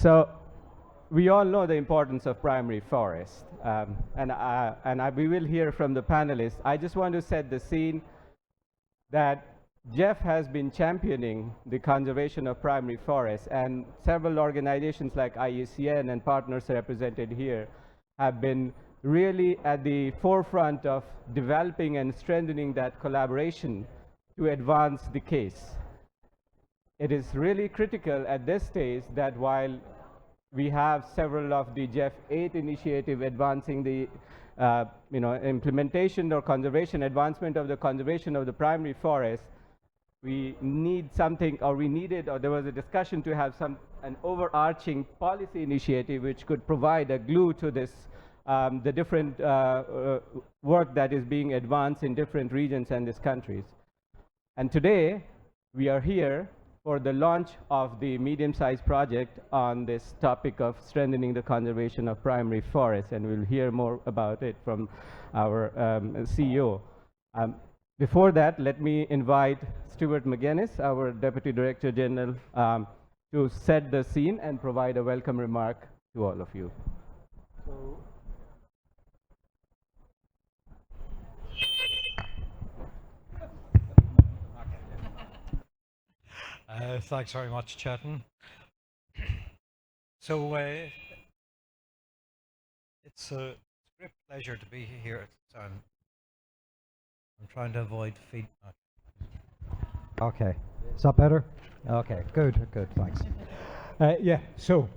So we all know the importance of primary forest, we will hear from the panelists. I just want to set the scene that GEF has been championing the conservation of primary forests, and several organizations like IUCN and partners represented here have been really at the forefront of developing and strengthening that collaboration to advance the case. It is really critical at this stage that while we have several of the GEF 8 initiative advancing the implementation or conservation, advancement of the conservation of the primary forest, we need something, or we needed, or there was a discussion to have an overarching policy initiative which could provide a glue to this, the different work that is being advanced in different regions and these countries. And today, we are here for the launch of the medium-sized project on this topic of strengthening the conservation of primary forests, and we'll hear more about it from our CEO. Before that, let me invite Stuart McGuinness, our Deputy Director General, to set the scene and provide a welcome remark to all of you. Thanks very much, Chetan. So it's a great pleasure to be here. I'm trying to avoid feedback. Okay, is that better? Okay, good, thanks. Yeah, so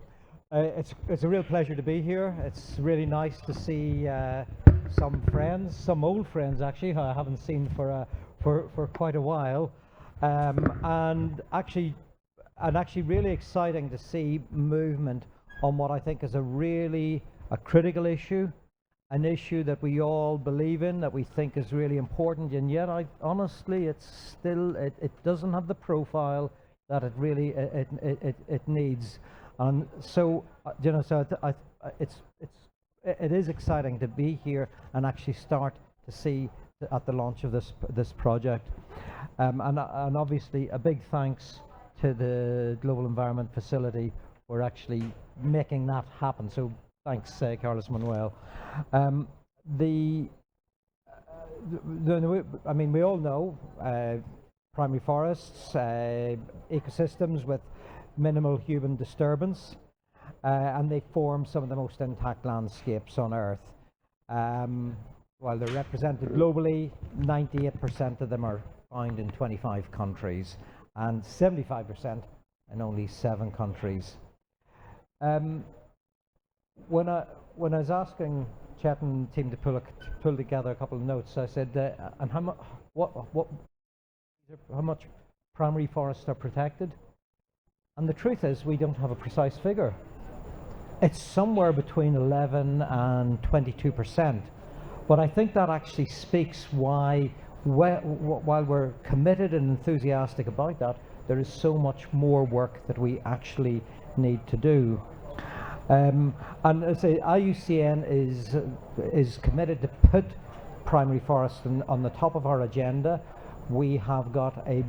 it's a real pleasure to be here. It's really nice to see some friends, some old friends actually, who I haven't seen for quite a while. And actually really exciting to see movement on what I think is a critical issue, an issue that we all believe in, that we think is really important, and yet honestly it doesn't have the profile that it really it needs. And so it is exciting to be here and actually start to see at the launch of this project. And obviously a big thanks to the Global Environment Facility for actually making that happen. So thanks, Carlos Manuel. I mean, we all know primary forests, ecosystems with minimal human disturbance, and they form some of the most intact landscapes on Earth. While they're represented globally, 98% of them are found in 25 countries and 75% in only 7 countries. When I was asking Chetan team to pull together a couple of notes, I said, and how much primary forests are protected? And the truth is, we don't have a precise figure. It's somewhere between 11 and 22%. But I think that actually speaks why, while we're committed and enthusiastic about that, there is so much more work that we actually need to do. And as I say, IUCN is committed to put primary forests on the top of our agenda. We have got a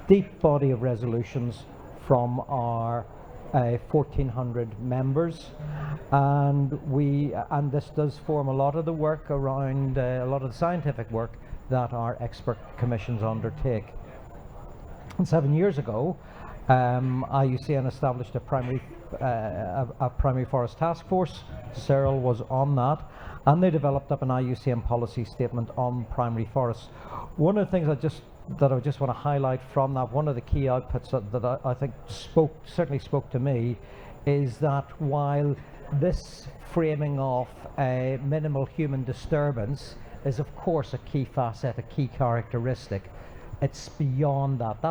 deep body of resolutions from our 1,400 members, and this does form a lot of the work around a lot of the scientific work that our expert commissions undertake. And 7 years ago, IUCN established a primary forest task force. Cyril was on that, and they developed up an IUCN policy statement on primary forests. One of the things I just want to highlight from that, one of the key outputs that I think certainly spoke to me, is that while this framing of minimal human disturbance is of course a key facet, a key characteristic, it's beyond that.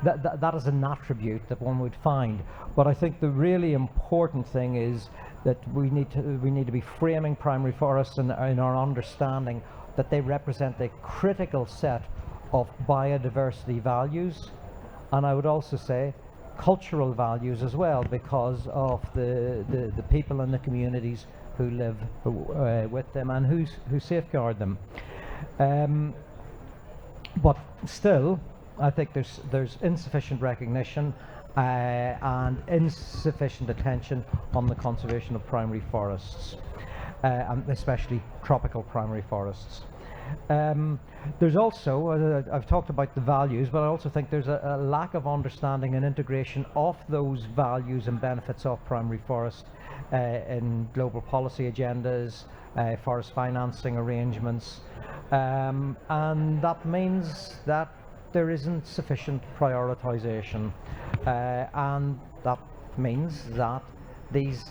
That is an attribute that one would find. But I think the really important thing is that we need to be framing primary forests in our understanding that they represent a critical set of biodiversity values, and I would also say cultural values as well, because of the people and the communities who live with them and who safeguard them. But still, I think there's insufficient recognition, and insufficient attention on the conservation of primary forests, and especially tropical primary forests. There's also, I've talked about the values, but I also think there's a lack of understanding and integration of those values and benefits of primary forest in global policy agendas, forest financing arrangements, and that means that there isn't sufficient prioritization, and that means that these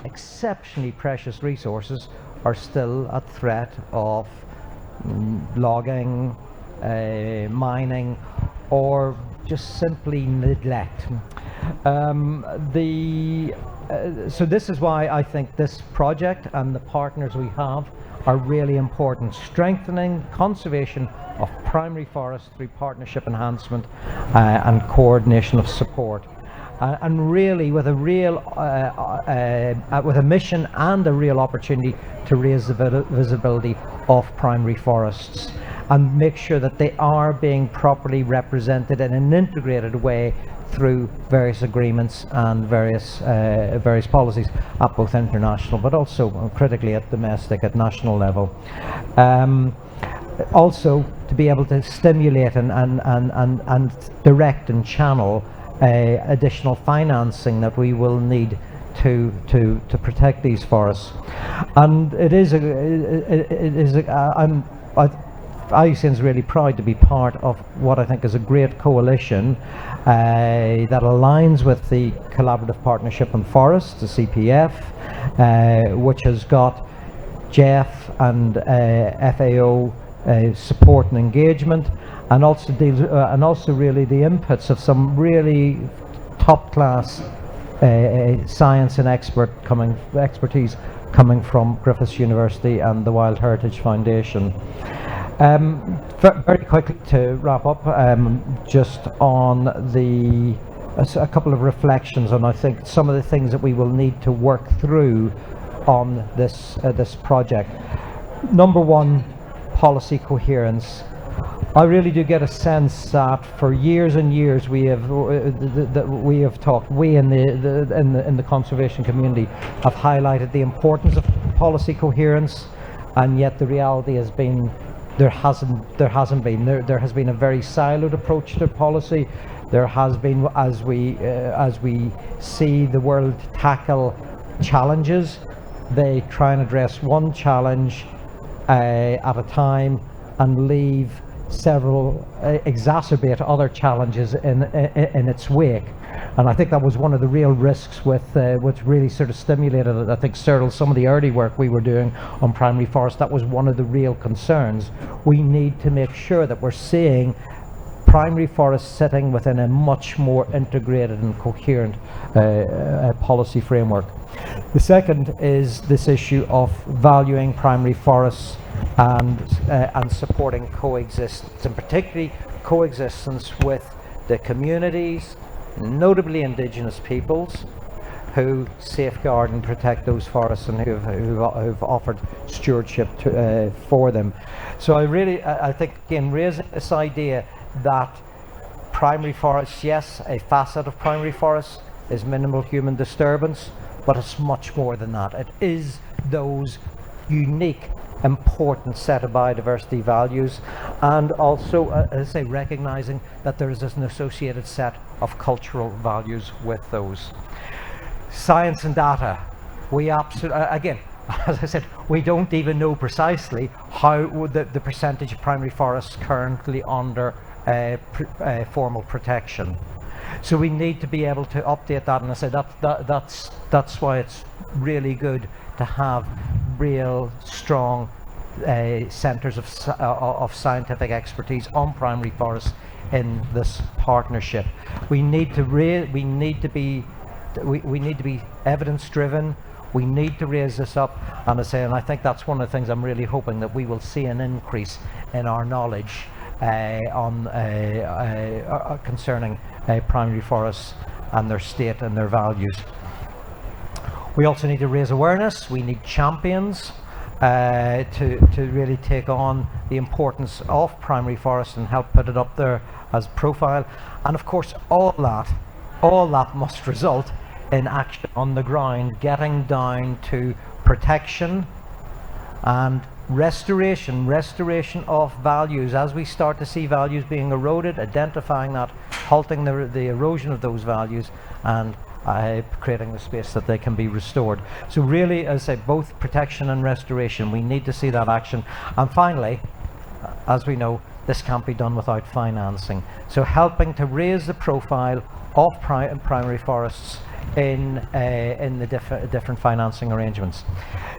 exceptionally precious resources are still at threat of logging, mining, or just simply neglect. So this is why I think this project and the partners we have are really important. Strengthening conservation of primary forests through partnership enhancement and coordination of support. And really with a real, with a mission and a real opportunity to raise the visibility of primary forests and make sure that they are being properly represented in an integrated way through various agreements and various policies at both international but also critically at domestic, at national level. Also to be able to stimulate and direct and channel additional financing that we will need to protect these forests. And IUCN is really proud to be part of what I think is a great coalition that aligns with the Collaborative Partnership on Forests, the CPF, which has got GEF and FAO support and engagement, and also deals and also really the inputs of some really top class science and expertise coming from Griffith University and the Wild Heritage Foundation. Very quickly to wrap up, just on a couple of reflections on I think some of the things that we will need to work through on this project. Number one, policy coherence. I really do get a sense that for years and years we have talked, we in the conservation community have highlighted the importance of policy coherence, and yet the reality has been there has been a very siloed approach to policy. There has been, as we see the world tackle challenges, they try and address one challenge at a time and leave several exacerbate other challenges in its wake. And I think that was one of the real risks with which really sort of stimulated, I think, Cyril, some of the early work we were doing on primary forest. That was one of the real concerns. We need to make sure that we're seeing primary forests sitting within a much more integrated and coherent policy framework. The second is this issue of valuing primary forests and supporting coexistence, and particularly coexistence with the communities, notably indigenous peoples, who safeguard and protect those forests and who've offered stewardship for them. So I think again raising this idea that primary forests, yes, a facet of primary forests is minimal human disturbance, but it's much more than that. It is those unique, important set of biodiversity values, and also, as I say, recognizing that there is an associated set of cultural values with those. Science and data. We absolutely, again, as I said, we don't even know precisely how the percentage of primary forests currently under formal protection. So we need to be able to update that, and I say that's why it's really good to have real strong centres of scientific expertise on primary forests in this partnership. We need to be evidence driven. We need to raise this up, and I think that's one of the things I'm really hoping, that we will see an increase in our knowledge concerning primary forests and their state and their values. We also need to raise awareness. We need champions to really take on the importance of primary forests and help put it up there as profile. And of course, all that all that must result in action on the ground, getting down to protection and restoration of values. As we start to see values being eroded, identifying that, halting the erosion of those values, and creating the space that they can be restored. So really, as I say, both protection and restoration, we need to see that action. And finally, as we know, this can't be done without financing. So helping to raise the profile of primary forests in the different financing arrangements.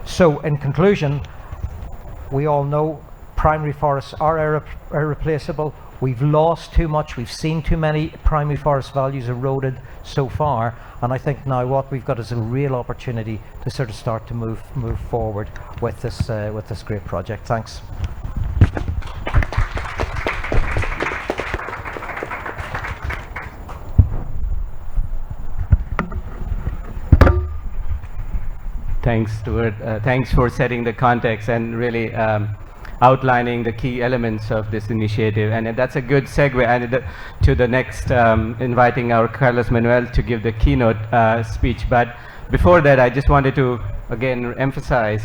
So in conclusion, we all know primary forests are irreplaceable. We've lost too much, we've seen too many primary forest values eroded so far, and I think now what we've got is a real opportunity to sort of start to move forward with this great project. Thanks. Thanks, Stuart. Thanks for setting the context and really outlining the key elements of this initiative. And that's a good segue to the next, inviting our Carlos Manuel to give the keynote speech. But before that, I just wanted to, again, emphasize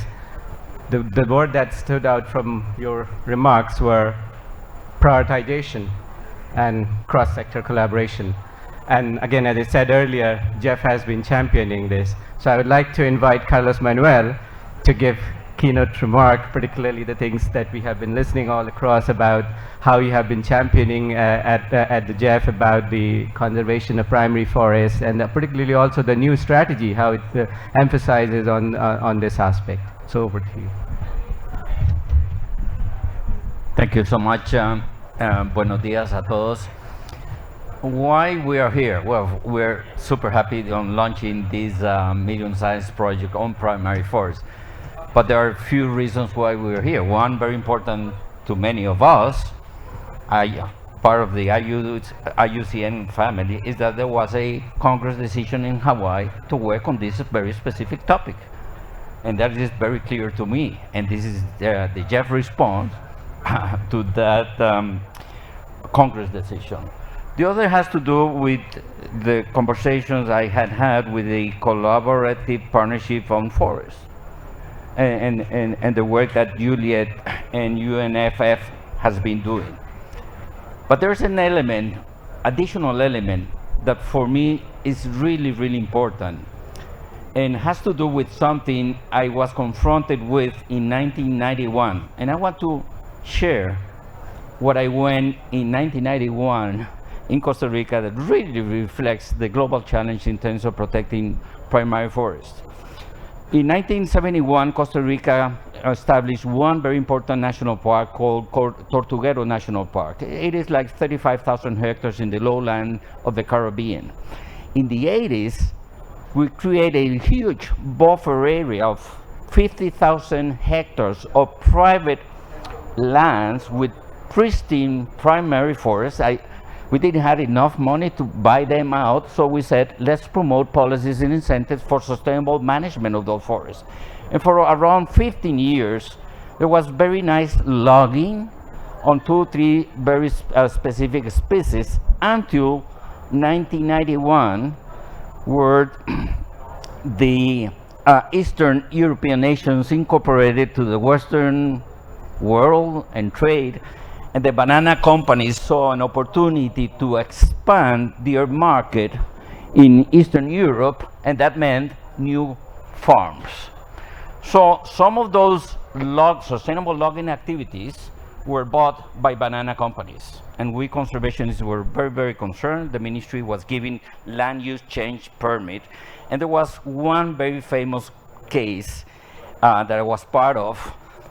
the word that stood out from your remarks were prioritization and cross-sector collaboration. And again, as I said earlier, GEF has been championing this. So I would like to invite Carlos Manuel to give keynote remark, particularly the things that we have been listening all across about how you have been championing at the GEF about the conservation of primary forests, and particularly also the new strategy, how it emphasizes on this aspect. So over to you. Thank you so much. Buenos días a todos. Why we are here? Well, we're super happy on launching this medium-sized project on primary forest. But there are a few reasons why we're here. One, very important to many of us, part of the IUCN family, is that there was a Congress decision in Hawaii to work on this very specific topic. And that is very clear to me. And this is the GEF response to that Congress decision. The other has to do with the conversations I had with the collaborative partnership on forests and the work that Juliet and UNFF has been doing. But there's an element, additional element, that for me is really, really important, and has to do with something I was confronted with in 1991. And I want to share what I went in 1991 in Costa Rica that really reflects the global challenge in terms of protecting primary forests. In 1971, Costa Rica established one very important national park called Tortuguero National Park. It is like 35,000 hectares in the lowland of the Caribbean. In the 80s, we created a huge buffer area of 50,000 hectares of private lands with pristine primary forests. We didn't have enough money to buy them out, so we said, let's promote policies and incentives for sustainable management of those forests. And for around 15 years, there was very nice logging on 2-3 very specific species until 1991, where the Eastern European nations incorporated to the Western world and trade, and the banana companies saw an opportunity to expand their market in Eastern Europe, and that meant new farms. So some of those sustainable logging activities were bought by banana companies, and we conservationists were very, very concerned. The ministry was giving land use change permit, and there was one very famous case that I was part of,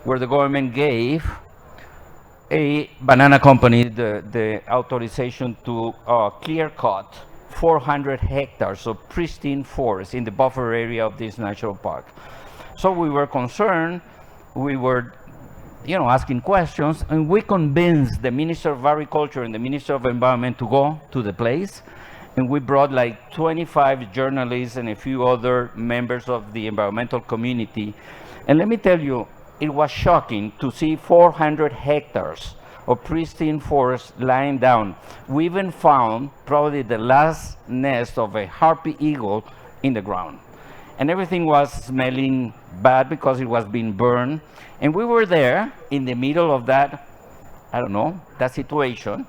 where the government gave a banana company the authorization to clear cut 400 hectares of pristine forest in the buffer area of this national park. So we were concerned, we were asking questions, and we convinced the Minister of Agriculture and the Minister of Environment to go to the place, and we brought like 25 journalists and a few other members of the environmental community. And let me tell you, it was shocking to see 400 hectares of pristine forest lying down. We even found probably the last nest of a harpy eagle in the ground. And everything was smelling bad because it was being burned. And we were there in the middle of that, I don't know, that situation.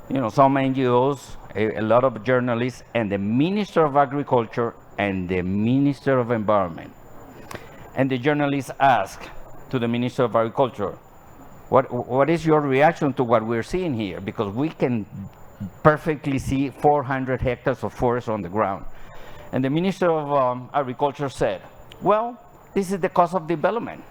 You know, some NGOs, a lot of journalists, and the Minister of Agriculture and the Minister of Environment. And the journalists asked to the Minister of Agriculture, what is your reaction to what we're seeing here? Because we can perfectly see 400 hectares of forest on the ground. And the Minister of Agriculture said, well, this is the cost of development.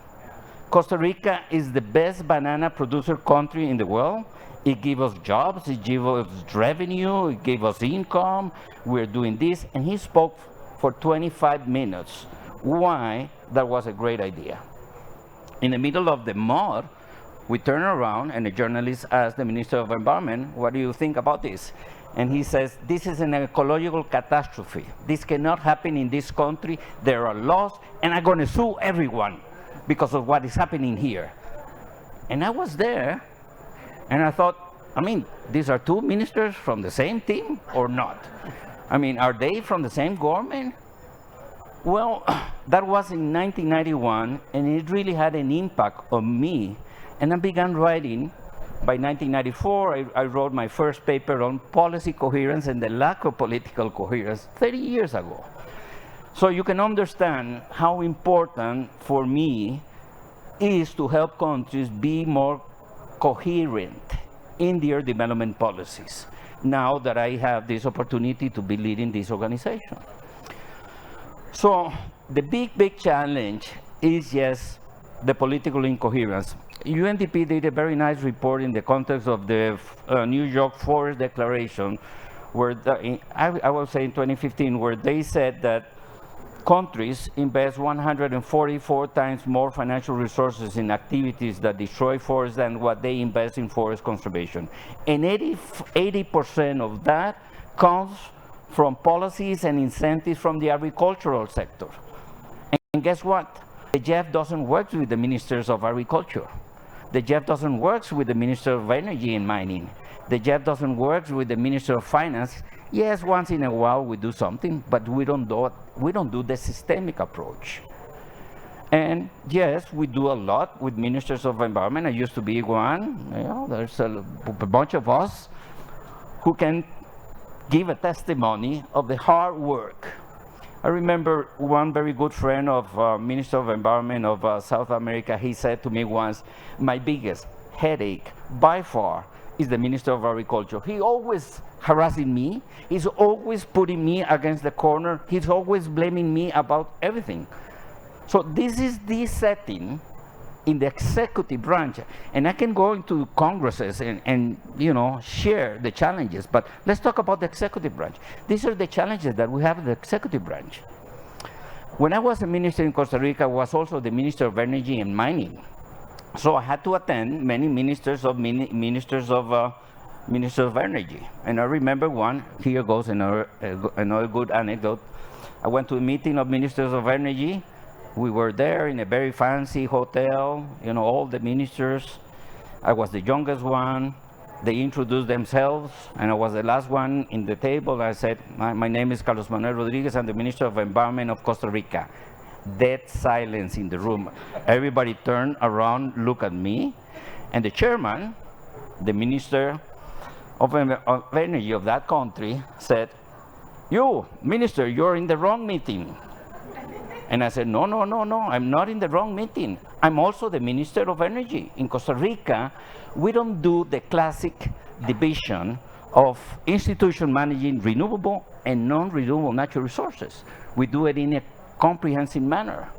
Costa Rica is the best banana producer country in the world. It gave us jobs, it gave us revenue, it gave us income. We're doing this. And he spoke for 25 minutes why that was a great idea. In the middle of the mud, we turn around and the journalist asked the Minister of Environment, what do you think about this? And he says, this is an ecological catastrophe. This cannot happen in this country. There are laws, and I'm going to sue everyone because of what is happening here. And I was there, and I thought, I mean, these are two ministers from the same team or not? I mean, are they from the same government? Well, that was in 1991, and it really had an impact on me. And I began writing. By 1994, I wrote my first paper on policy coherence and the lack of political coherence 30 years ago. So you can understand how important for me is to help countries be more coherent in their development policies, now that I have this opportunity to be leading this organization. So the big challenge is just the political incoherence. UNDP did a very nice report in the context of the New York Forest Declaration, where I will say in 2015, where they said that countries invest 144 times more financial resources in activities that destroy forests than what they invest in forest conservation. And 80% of that comes from policies and incentives from the agricultural sector. And guess what? The GEF doesn't work with the ministers of agriculture. The GEF doesn't work with the Minister of Energy and Mining. The GEF doesn't work with the Minister of Finance. Yes, once in a while we do something, but we don't do the systemic approach. And yes, we do a lot with ministers of environment. I used to be one. You know, there's a bunch of us who can give a testimony of the hard work. I remember one very good friend of Minister of Environment of South America. He said to me once, my biggest headache by far is the Minister of Agriculture. He always harassing me. He's always putting me against the corner. He's always blaming me about everything. So this is the setting in the executive branch. And I can go into congresses and you know, share the challenges, but let's talk about the executive branch. These are the challenges that we have in the executive branch. When I was a minister in Costa Rica, I was also the Minister of Energy and Mining. So I had to attend many ministers of Energy. And I remember one, here goes another good anecdote. I went to a meeting of ministers of energy. We were there in a very fancy hotel, you know, all the ministers. I was the youngest one. They introduced themselves, and I was the last one in the table. I said, my name is Carlos Manuel Rodriguez. I'm the Minister of Environment of Costa Rica. Dead silence in the room. Everybody turned around, looked at me, and the chairman, the Minister of Energy of that country, said, you, Minister, you're in the wrong meeting. And I said, no, I'm not in the wrong meeting. I'm also the Minister of Energy. In Costa Rica, we don't do the classic division of institution managing renewable and non-renewable natural resources. We do it in a comprehensive manner.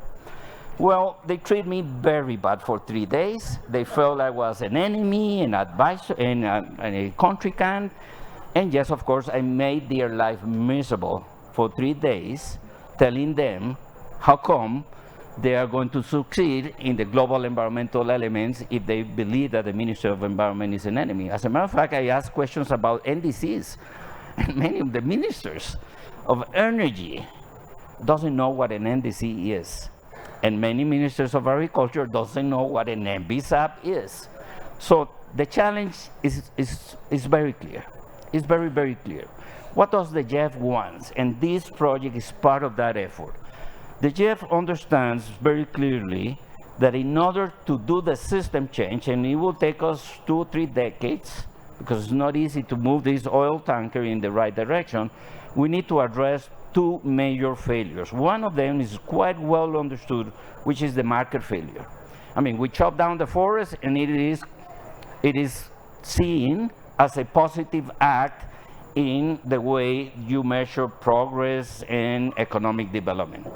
Well, they treated me very bad for 3 days. They felt I was an enemy, an advisor, and a contributant. And yes, of course, I made their life miserable for 3 days, telling them how come they are going to succeed in the global environmental elements if they believe that the Minister of Environment is an enemy. As a matter of fact, I asked questions about NDCs, and many of the ministers of energy doesn't know what an NDC is. And many ministers of agriculture doesn't know what an MBSAP is. So the challenge is very clear. It's very, very clear. What does the GEF want? And this project is part of that effort. The GEF understands very clearly that in order to do the system change, and it will take us 2 or 3 decades, because it's not easy to move this oil tanker in the right direction, we need to address 2 major failures. One of them is quite well understood, which is the market failure. I mean, we chop down the forest, and it is seen as a positive act in the way you measure progress and economic development.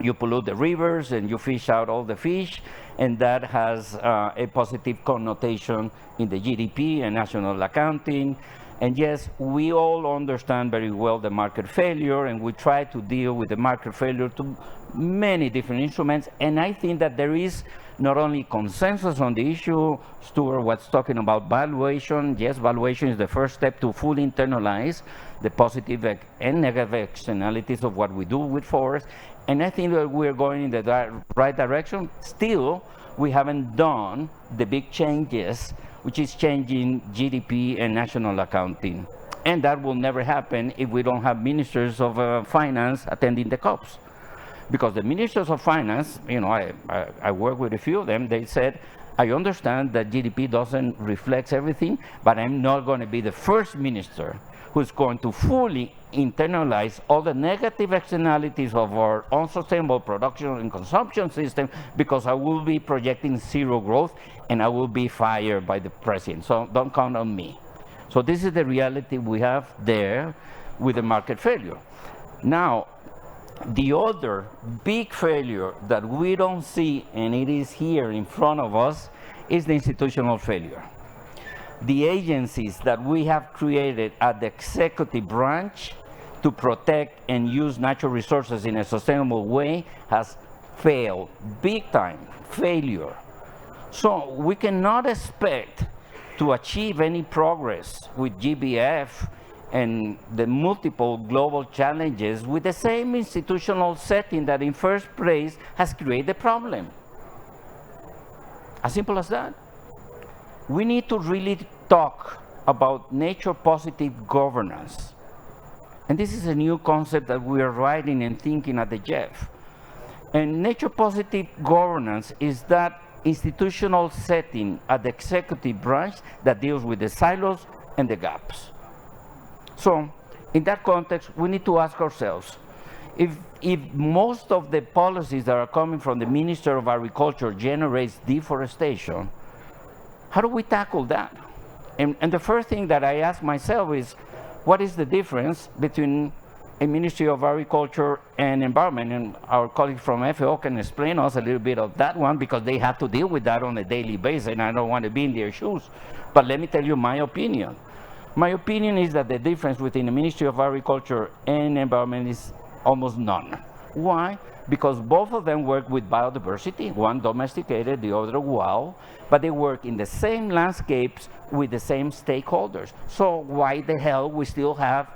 You pollute the rivers and you fish out all the fish, and that has a positive connotation in the GDP and national accounting. And yes, we all understand very well the market failure, and we try to deal with the market failure to many different instruments. And I think that there is not only consensus on the issue. Stuart was talking about valuation. Yes, valuation is the first step to fully internalize the positive and negative externalities of what we do with forests. And I think that we're going in the right direction. Still, we haven't done the big changes, which is changing GDP and national accounting. And that will never happen if we don't have ministers of finance attending the COPs. Because the ministers of finance, you know, I work with a few of them, they said, I understand that GDP doesn't reflect everything, but I'm not going to be the first minister who's going to fully internalize all the negative externalities of our unsustainable production and consumption system, because I will be projecting 0 growth and I will be fired by the president. So don't count on me. So this is the reality we have there with the market failure. Now, the other big failure that we don't see, and it is here in front of us, is the institutional failure. The agencies that we have created at the executive branch to protect and use natural resources in a sustainable way has failed, big time failure. So we cannot expect to achieve any progress with GBF and the multiple global challenges with the same institutional setting that in first place has created the problem. As simple as that. We need to really talk about nature positive governance. And this is a new concept that we are writing and thinking at the GEF. And nature positive governance is that institutional setting at the executive branch that deals with the silos and the gaps. So in that context, we need to ask ourselves, if most of the policies that are coming from the Minister of Agriculture generates deforestation, how do we tackle that? And the first thing that I ask myself is, what is the difference between a Ministry of Agriculture and Environment? And our colleagues from FAO can explain us a little bit of that one, because they have to deal with that on a daily basis, and I don't want to be in their shoes. But let me tell you my opinion. My opinion is that the difference between the Ministry of Agriculture and Environment is almost none. Why? Because both of them work with biodiversity, one domesticated, the other wild, but they work in the same landscapes with the same stakeholders. So why the hell we still have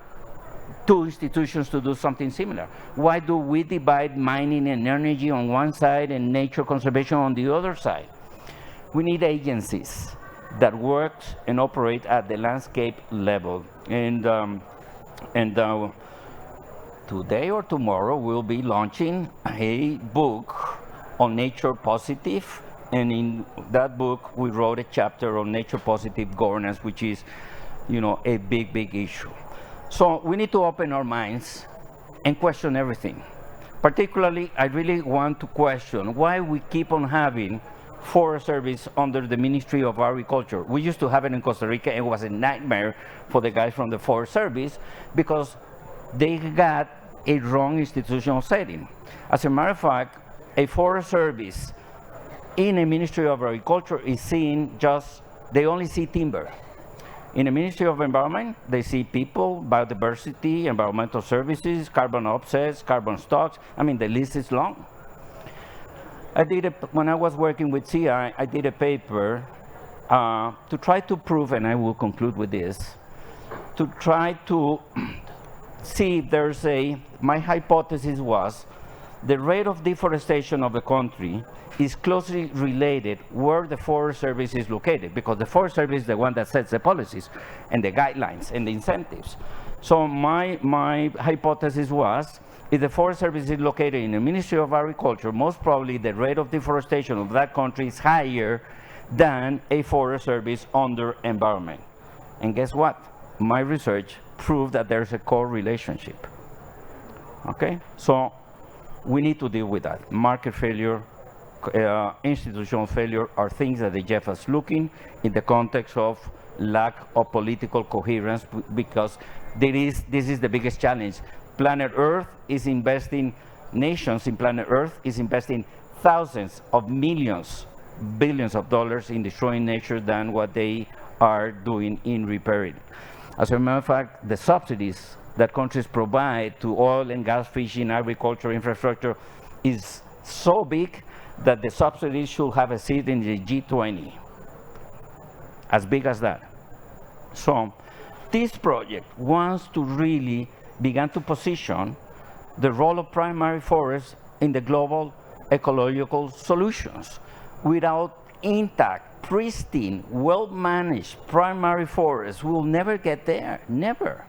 2 institutions to do something similar? Why do we divide mining and energy on one side and nature conservation on the other side? We need agencies that work and operate at the landscape level. And today or tomorrow we'll be launching a book on nature positive, and in that book we wrote a chapter on nature positive governance, which is, you know, a big issue. So we need to open our minds and question everything. Particularly, I really want to question why we keep on having Forest Service under the Ministry of Agriculture. We used to have it in Costa Rica. It was a nightmare for the guys from the Forest Service because they got a wrong institutional setting. As a matter of fact, a Forest Service in a Ministry of Agriculture is seen just, they only see timber. In the Ministry of Environment, they see people, biodiversity, environmental services, carbon offsets, carbon stocks. I mean, the list is long. When I was working with CI, I did a paper to try to prove, and I will conclude with this, to try to see if there's my hypothesis was the rate of deforestation of the country is closely related where the Forest Service is located, because the Forest Service is the one that sets the policies and the guidelines and the incentives. So my hypothesis was, if the Forest Service is located in the Ministry of Agriculture, most probably the rate of deforestation of that country is higher than a Forest Service under environment. And guess what? My research proved that there's a correlationship. Okay? So we need to deal with that. Market failure, institutional failure are things that the GEF is looking in the context of lack of political coherence, because this is the biggest challenge. Planet Earth is investing, nations in planet Earth is investing thousands of millions, billions of dollars in destroying nature than what they are doing in repairing. As a matter of fact, the subsidies that countries provide to oil and gas, fishing, agriculture, infrastructure is so big that the subsidies should have a seat in the G20, as big as that. So this project wants to really begin to position the role of primary forests in the global ecological solutions. Without intact, pristine, well-managed primary forests, we'll never get there, never.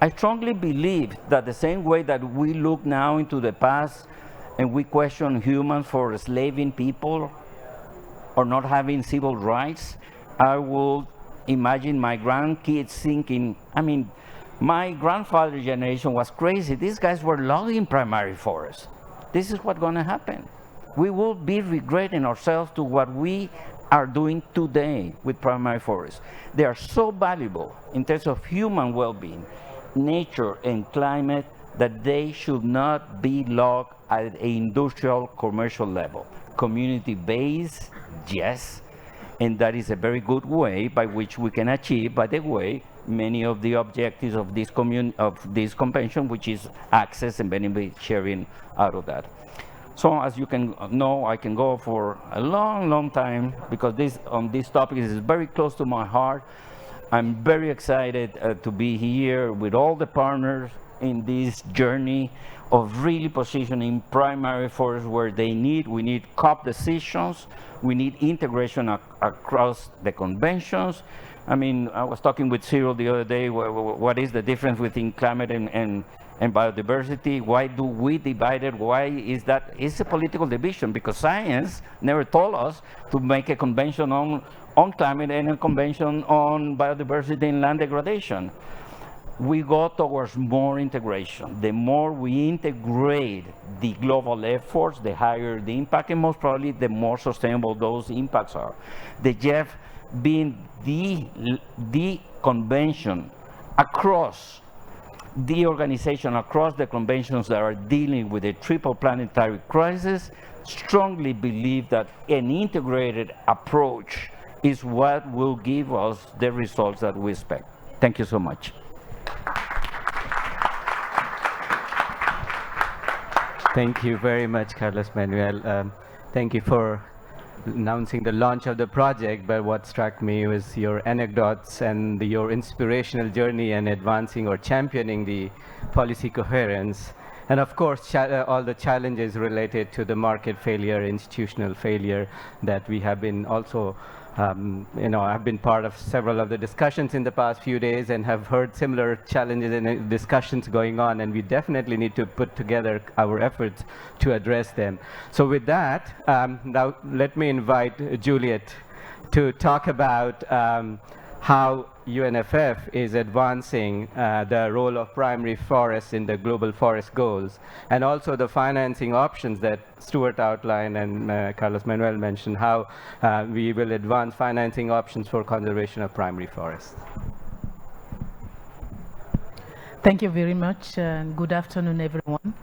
I strongly believe that the same way that we look now into the past and we question humans for enslaving people or not having civil rights, I will imagine my grandkids thinking, I mean, my grandfather's generation was crazy. These guys were logging primary forests. This is what's going to happen. We will be regretting ourselves to what we are doing today with primary forests. They are so valuable in terms of human well-being, nature, and climate that they should not be logged at an industrial commercial level. Community-based, yes, and that is a very good way by which we can achieve, by the way, many of the objectives of this convention, which is access and benefit sharing out of that. So as you can know, I can go for a long, long time, because this topic is very close to my heart. I'm very excited to be here with all the partners in this journey of really positioning primary forests where they need. We need COP decisions. We need integration across the conventions. I mean, I was talking with Cyril the other day, what is the difference between climate and biodiversity? Why do we divide it? Why is that? It's a political division, because science never told us to make a convention on climate and a convention on biodiversity and land degradation. We go towards more integration. The more we integrate the global efforts, the higher the impact, and most probably the more sustainable those impacts are. The GEF being the convention across the organization, across the conventions that are dealing with a triple planetary crisis, strongly believe that an integrated approach is what will give us the results that we expect. Thank you so much. Thank you very much, Carlos Manuel. Thank you for announcing the launch of the project, but what struck me was your anecdotes and your inspirational journey in advancing or championing the policy coherence. And of course, all the challenges related to the market failure, institutional failure that we have been also I've been part of several of the discussions in the past few days and have heard similar challenges and discussions going on, and we definitely need to put together our efforts to address them. So with that, now let me invite Juliet to talk about how UNFF is advancing the role of primary forests in the global forest goals, and also the financing options that Stuart outlined and Carlos Manuel mentioned, how we will advance financing options for conservation of primary forests. Thank you very much, and good afternoon, everyone.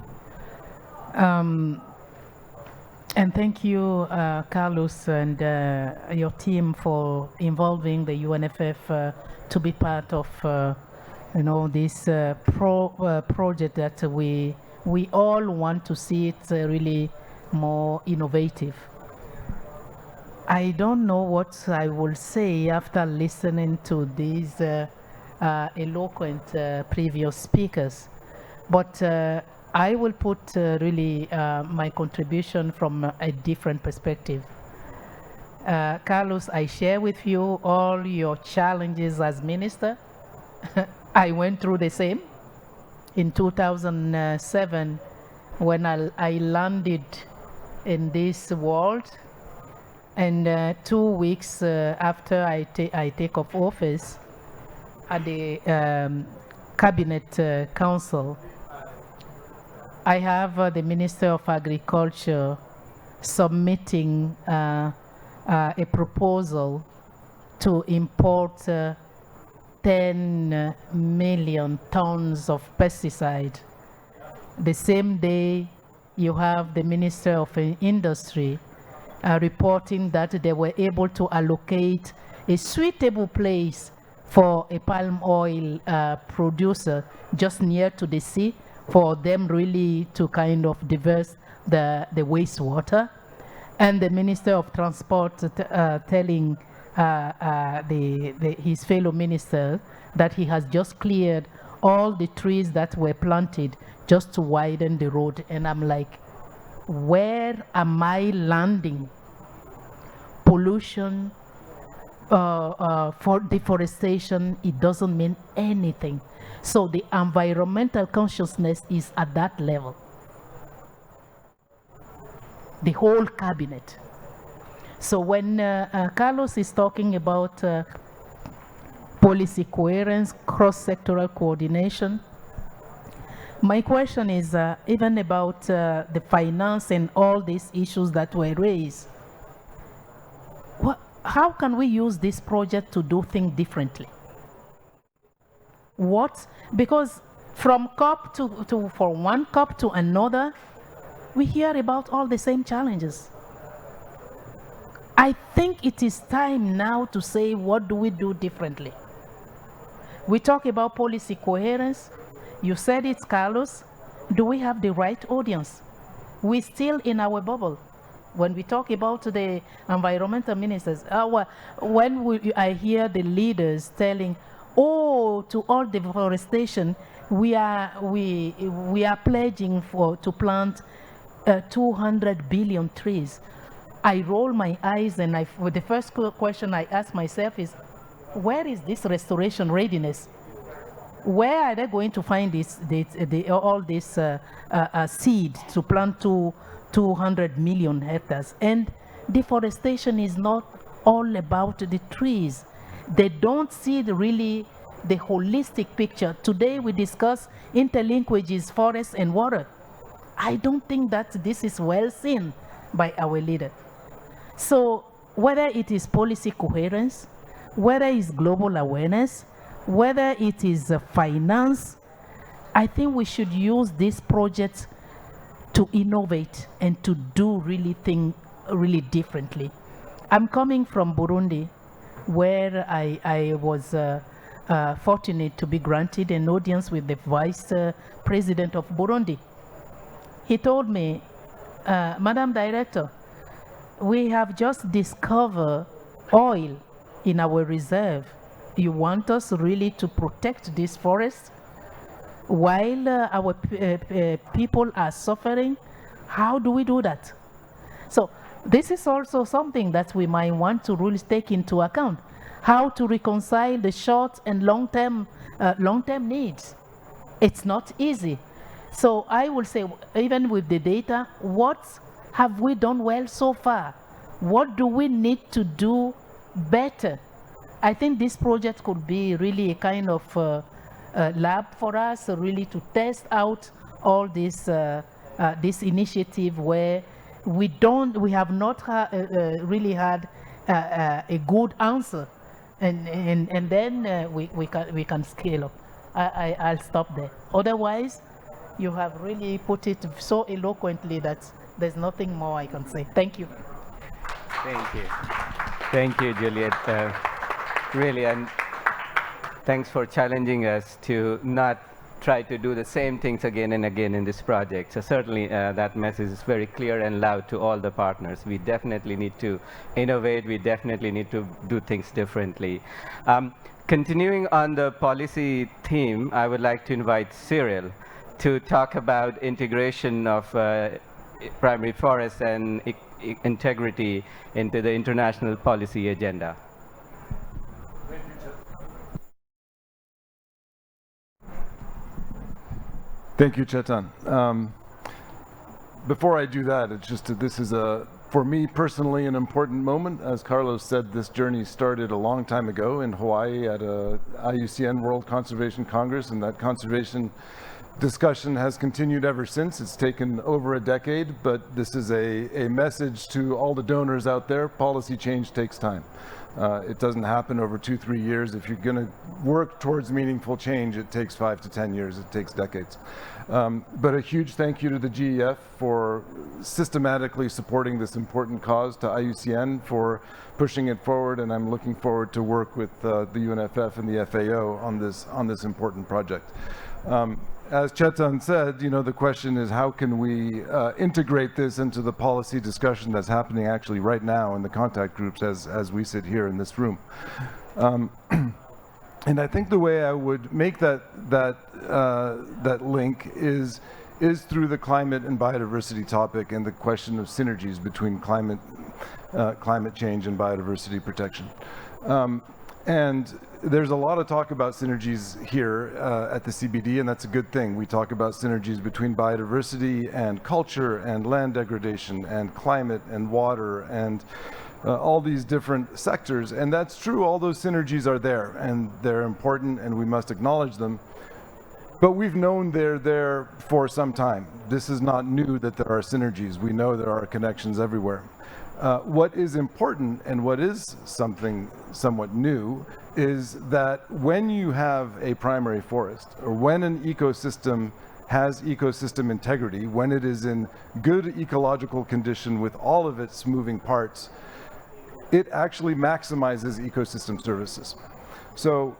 And thank you, Carlos, and your team for involving the UNFF to be part of, this project that we all want to see it really more innovative. I don't know what I will say after listening to these eloquent previous speakers, but I will put really my contribution from a different perspective. Carlos, I share with you all your challenges as minister. I went through the same. In 2007, when I landed in this world, and 2 weeks after I take off office at the Cabinet Council, I have the Minister of Agriculture submitting a proposal to import 10 million tons of pesticide. The same day, you have the Minister of Industry reporting that they were able to allocate a suitable place for a palm oil producer just near to the sea for them really to kind of diverse the wastewater. And the Minister of Transport telling his fellow minister that he has just cleared all the trees that were planted just to widen the road. And I'm like, where am I landing? Pollution, for deforestation, it doesn't mean anything. So the environmental consciousness is at that level. The whole cabinet. So when Carlos is talking about policy coherence, cross-sectoral coordination, my question is even about the finance and all these issues that were raised. How can we use this project to do things differently? Because from COP from one COP to another, we hear about all the same challenges. I think it is time now to say, what do we do differently? We talk about policy coherence. You said it, Carlos. Do we have the right audience? We're still in our bubble. When we talk about the environmental ministers, I hear the leaders telling, oh, to all deforestation, we are pledging to plant 200 billion trees. I roll my eyes, and the first question I ask myself is, where is this restoration readiness? Where are they going to find all this seed to plant 200 million hectares? And deforestation is not all about the trees. They don't see really the holistic picture. Today we discuss interlinkages, forest and water. I don't think that this is well seen by our leader. So whether it is policy coherence, whether it's global awareness, whether it is finance, I think we should use this project to innovate and to do things really differently. I'm coming from Burundi, where I was fortunate to be granted an audience with the Vice President of Burundi. He told me, Madam Director, we have just discovered oil in our reserve. You want us really to protect this forest while our people are suffering? How do we do that? So this is also something that we might want to really take into account. How to reconcile the short and long-term needs. It's not easy. So I will say, even with the data, what have we done well so far? What do we need to do better? I think this project could be really a kind of lab for us, really to test out all this initiative where we have not really had a good answer, and then we can scale up. I'll stop there. Otherwise, you have really put it so eloquently that there's nothing more I can say. Thank you. Thank you, Juliet. Really, and thanks for challenging us to not try to do the same things again and again in this project. So certainly that message is very clear and loud to all the partners. We definitely need to innovate. We definitely need to do things differently. Continuing on the policy theme, I would like to invite Cyril to talk about integration of primary forests and integrity into the international policy agenda. Thank you, Chetan. Before I do that, it's just that this is for me personally, an important moment. As Carlos said, this journey started a long time ago in Hawaii at a IUCN World Conservation Congress, and that conservation discussion has continued ever since. It's taken over a decade, but this is a message to all the donors out there. Policy change takes time. It doesn't happen over 2-3 years. If you're going to work towards meaningful change, it takes 5 to 10 years. It takes decades. But a huge thank you to the GEF for systematically supporting this important cause, to IUCN for pushing it forward, and I'm looking forward to work with the UNFF and the FAO on this important project. As Chetan said, the question is how can we integrate this into the policy discussion that's happening actually right now in the contact groups as we sit here in this room. And I think the way I would make that link is through the climate and biodiversity topic and the question of synergies between climate change and biodiversity protection. And there's a lot of talk about synergies here at the CBD, and that's a good thing. We talk about synergies between biodiversity and culture and land degradation and climate and water and all these different sectors. And that's true, all those synergies are there and they're important and we must acknowledge them. But we've known they're there for some time. This is not new that there are synergies. We know there are connections everywhere. What is important and what is something somewhat new is that when you have a primary forest, or when an ecosystem has ecosystem integrity, when it is in good ecological condition with all of its moving parts, it actually maximizes ecosystem services. So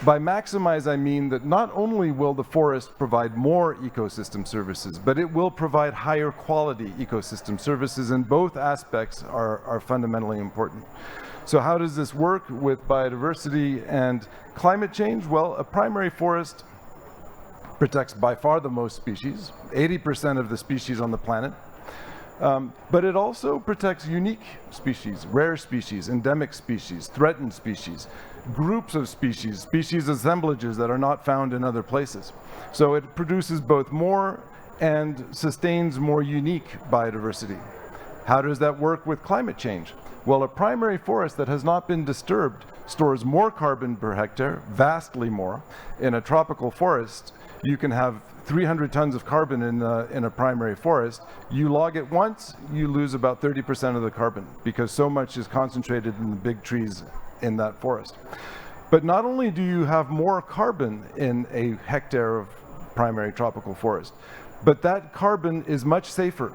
by maximize, I mean that not only will the forest provide more ecosystem services, but it will provide higher quality ecosystem services, and both aspects are fundamentally important. So how does this work with biodiversity and climate change? Well, a primary forest protects by far the most species, 80% of the species on the planet. But it also protects unique species, rare species, endemic species, threatened species, groups of species, species assemblages that are not found in other places. So it produces both more and sustains more unique biodiversity. How does that work with climate change? Well, a primary forest that has not been disturbed stores more carbon per hectare, vastly more. In a tropical forest, you can have 300 tons of carbon in a primary forest. You log it once, you lose about 30% of the carbon because so much is concentrated in the big trees in that forest. But not only do you have more carbon in a hectare of primary tropical forest, but that carbon is much safer.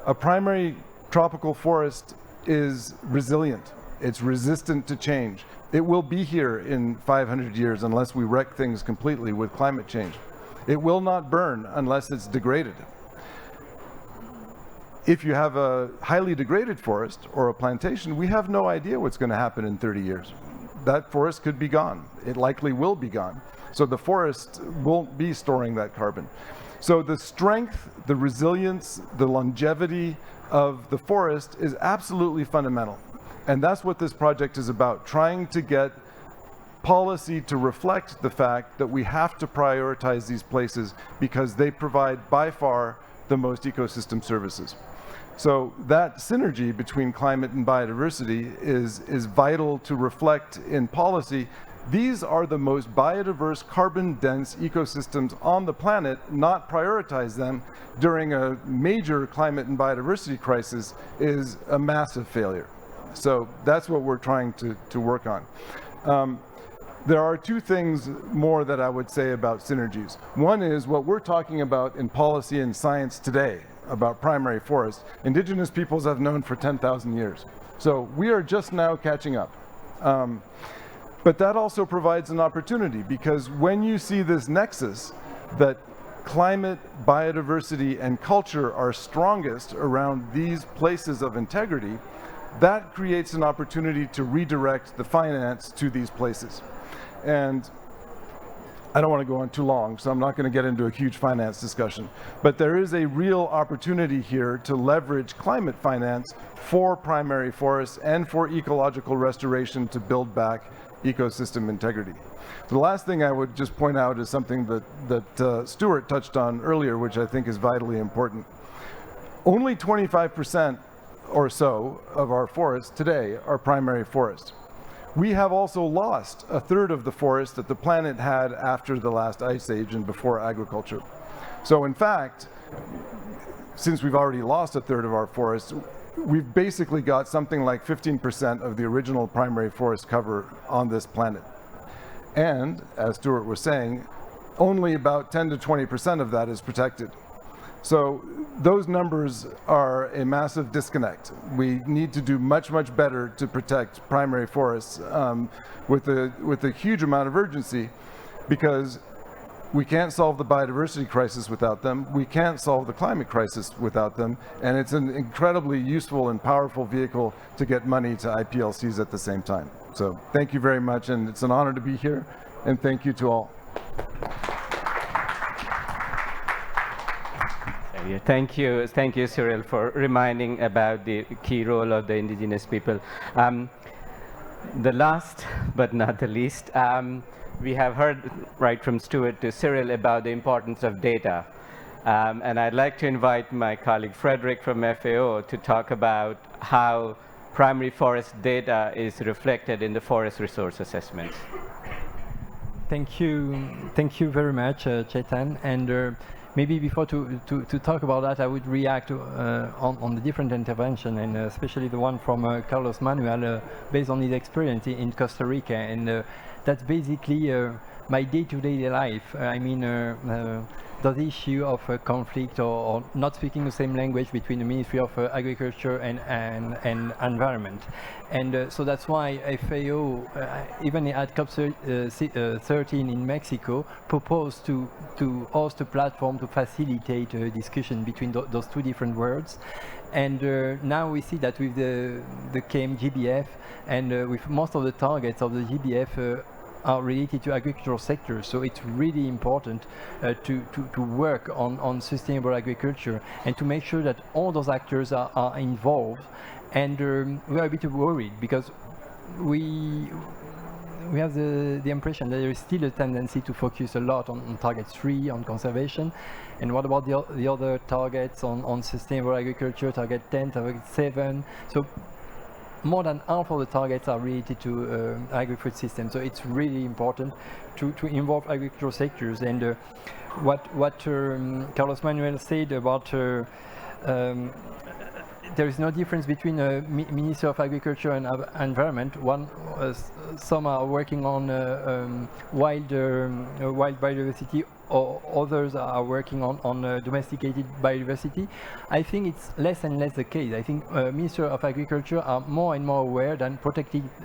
A primary tropical forest is resilient. It's resistant to change. It will be here in 500 years unless we wreck things completely with climate change. It will not burn unless it's degraded. If you have a highly degraded forest or a plantation, we have no idea what's going to happen in 30 years. That forest could be gone. It likely will be gone. So the forest won't be storing that carbon. So the strength, the resilience, the longevity of the forest is absolutely fundamental. And that's what this project is about, trying to get policy to reflect the fact that we have to prioritize these places because they provide by far the most ecosystem services. So that synergy between climate and biodiversity is vital to reflect in policy. These are the most biodiverse, carbon-dense ecosystems on the planet. Not prioritize them during a major climate and biodiversity crisis is a massive failure. So that's what we're trying to work on. There are two things more that I would say about synergies. One is what we're talking about in policy and science today about primary forests. Indigenous peoples have known for 10,000 years. So we are just now catching up. But that also provides an opportunity because when you see this nexus that climate, biodiversity, and culture are strongest around these places of integrity, that creates an opportunity to redirect the finance to these places. And I don't want to go on too long, so I'm not going to get into a huge finance discussion. But there is a real opportunity here to leverage climate finance for primary forests and for ecological restoration to build back ecosystem integrity. The last thing I would just point out is something that Stuart touched on earlier, which I think is vitally important. Only 25% or so of our forests today are primary forest. We have also lost a third of the forest that the planet had after the last ice age and before agriculture. So in fact, since we've already lost a third of our forests, we've basically got something like 15% of the original primary forest cover on this planet. And, as Stuart was saying, only about 10 to 20% of that is protected. So those numbers are a massive disconnect. We need to do much, much better to protect primary forests with a huge amount of urgency, because we can't solve the biodiversity crisis without them. We can't solve the climate crisis without them. And it's an incredibly useful and powerful vehicle to get money to IPLCs at the same time. So thank you very much, and it's an honor to be here, and thank you to all. Thank you, Cyril, for reminding about the key role of the indigenous people. The last, but not the least, we have heard right from Stuart to Cyril about the importance of data. And I'd like to invite my colleague Frederick from FAO to talk about how primary forest data is reflected in the forest resource assessments. Thank you very much, Chetan. And maybe before to talk about that, I would react on the different intervention, and especially the one from Carlos Manuel, based on his experience in Costa Rica. And that's basically my day-to-day life. I mean, the issue of conflict or not speaking the same language between the Ministry of Agriculture and Environment. And so that's why FAO, even at COP13 in Mexico, proposed to host a platform to facilitate a discussion between those two different worlds. And now we see that with the GEF and with most of the targets of the GEF are related to agricultural sectors, so it's really important to work on sustainable agriculture and to make sure that all those actors are involved. And we are a bit worried because we have the impression that there is still a tendency to focus a lot on target 3, on conservation. And what about the other targets on sustainable agriculture, target 10, target 7? So more than half of the targets are related to agri-food systems, so it's really important to involve agricultural sectors. And what Carlos Manuel said about there is no difference between Ministry of Agriculture and Environment. Some are working on wild biodiversity, or others are working on domesticated biodiversity. I think it's less and less the case. I think Minister of Agriculture are more and more aware that protecting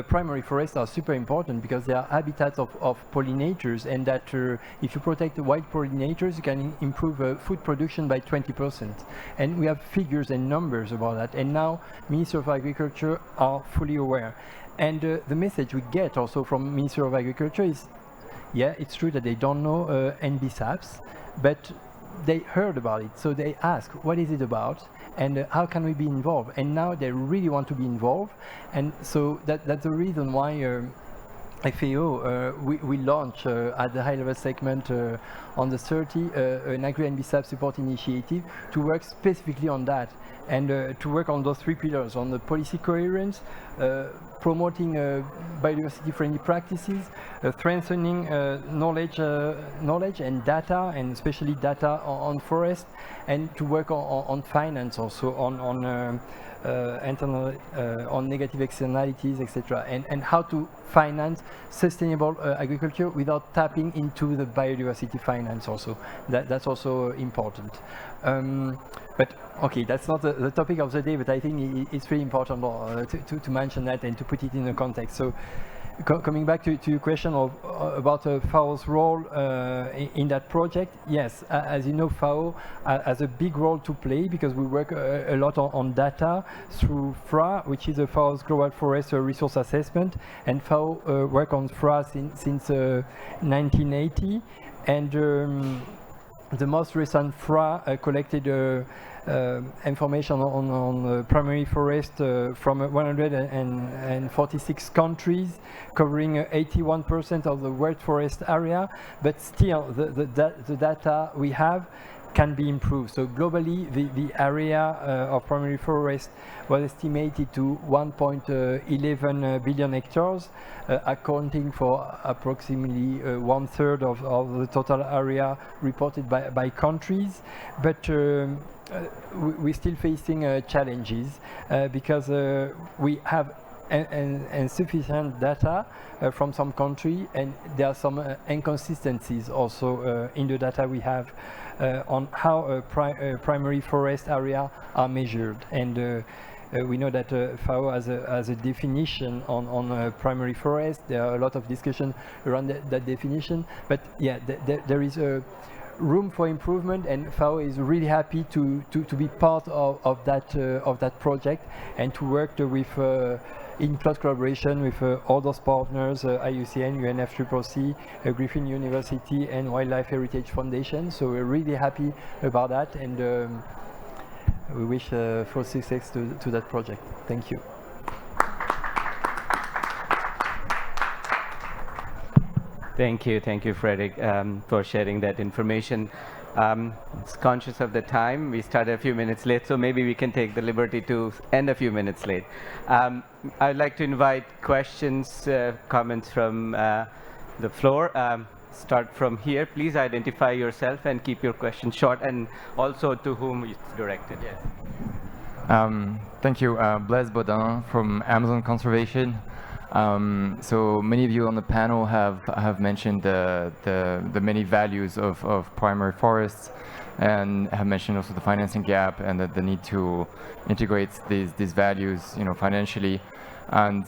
primary forests are super important because they are habitats of pollinators, and that if you protect the wild pollinators, you can improve food production by 20%. And we have figures and numbers about that. And now Minister of Agriculture are fully aware. And the message we get also from Minister of Agriculture is, yeah, it's true that they don't know NBSAPs, but they heard about it, so they ask, what is it about, and how can we be involved? And now they really want to be involved, and so that's the reason why FAO, we launched at the high-level segment on the 30 an Agri-NBSAP support initiative to work specifically on that, and to work on those 3 pillars, on the policy coherence, promoting biodiversity-friendly practices, strengthening knowledge and data, and especially data on forest, and to work on finance also, on negative externalities, etc., and how to finance sustainable agriculture without tapping into the biodiversity finance also. That's also important. But okay, that's not the topic of the day, but I think it's really important to mention that and to put it in a context. So coming back to your question of about FAO's role in that project, yes, as you know, FAO has a big role to play because we work a lot on data through FRA, which is a FAO's Global Forest Resource Assessment, and FAO work on FRA since 1980, and the most recent FRA collected information on primary forest from 146 countries, covering 81% of the world forest area, but still the data we have can be improved. So globally, the area of primary forest was estimated to 1.11 billion hectares, accounting for approximately 1/3 of the total area reported by countries. But we're still facing challenges because we have insufficient data from some country, and there are some inconsistencies also in the data we have on how primary forest area are measured. And we know that FAO has a definition on primary forest. There are a lot of discussion around that definition, but yeah, there is a room for improvement, and FAO is really happy to be part of that project and to work with in close collaboration with all those partners, IUCN, UNFCCC, Griffin University, and Wildlife Heritage Foundation. So we're really happy about that, and we wish full success to that project. Thank you. Thank you, Frederick, for sharing that information. Conscious of the time, we started a few minutes late, so maybe we can take the liberty to end a few minutes late. I'd like to invite questions, comments from the floor. Start from here. Please identify yourself and keep your question short, and also to whom it's directed. Yes. Thank you. Blaise Baudin from Amazon Conservation. So many of you on the panel have mentioned the many values of primary forests, and have mentioned also the financing gap and the need to integrate these values, financially. And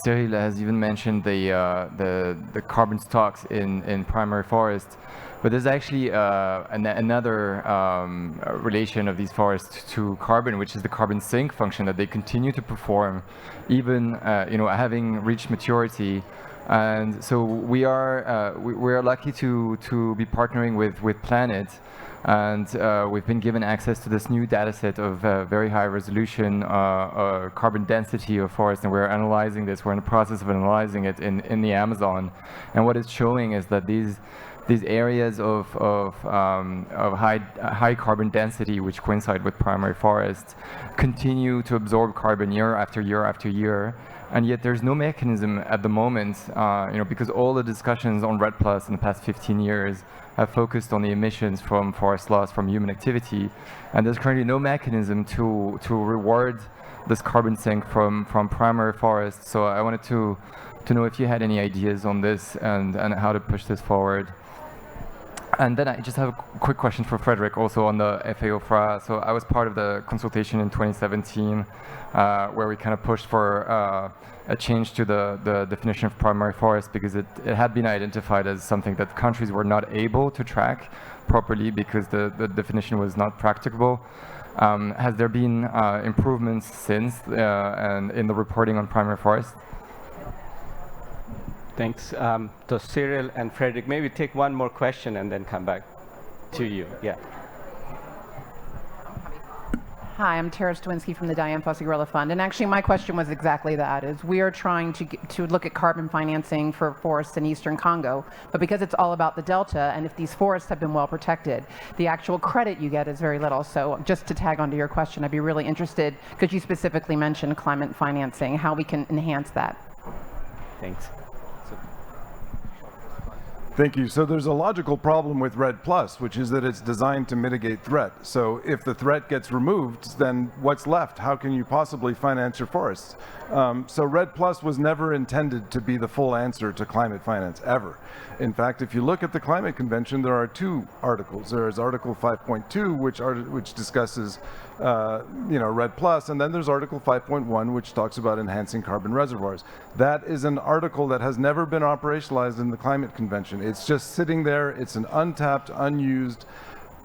Cyril has even mentioned the carbon stocks in primary forests. But there's actually another relation of these forests to carbon, which is the carbon sink function that they continue to perform, even having reached maturity. And so we are lucky to be partnering with Planet, and we've been given access to this new data set of very high resolution carbon density of forest, and we're analyzing this. We're in the process of analyzing it in the Amazon, and what it's showing is that these areas of high carbon density, which coincide with primary forests, continue to absorb carbon year after year after year, and yet there's no mechanism at the moment, because all the discussions on REDD+ in the past 15 years have focused on the emissions from forest loss from human activity, and there's currently no mechanism to reward this carbon sink from primary forests. So I wanted to know if you had any ideas on this and how to push this forward. And then I just have a quick question for Frederick, also on the FAO FRA. So I was part of the consultation in 2017, where we kind of pushed for a change to the definition of primary forest, because it had been identified as something that countries were not able to track properly because the definition was not practicable. Has there been improvements since and in the reporting on primary forest? Thanks. So Cyril and Frederick, maybe take one more question and then come back to you. Yeah. Hi, I'm Tara Stawinski from the Diane Fossey Gorilla Fund, and actually my question was exactly that, is we are trying to look at carbon financing for forests in eastern Congo, but because it's all about the delta, and if these forests have been well protected, the actual credit you get is very little. So just to tag onto your question, I'd be really interested, because you specifically mentioned climate financing, how we can enhance that. Thanks. Thank you. So there's a logical problem with REDD+, which is that it's designed to mitigate threat. So if the threat gets removed, then what's left? How can you possibly finance your forests? So REDD+ was never intended to be the full answer to climate finance, ever. In fact, if you look at the Climate Convention, there are two articles. There is Article 5.2, which discusses REDD+, and then there's Article 5.1, which talks about enhancing carbon reservoirs. That is an article that has never been operationalized in the Climate Convention. It's just sitting there. It's an untapped, unused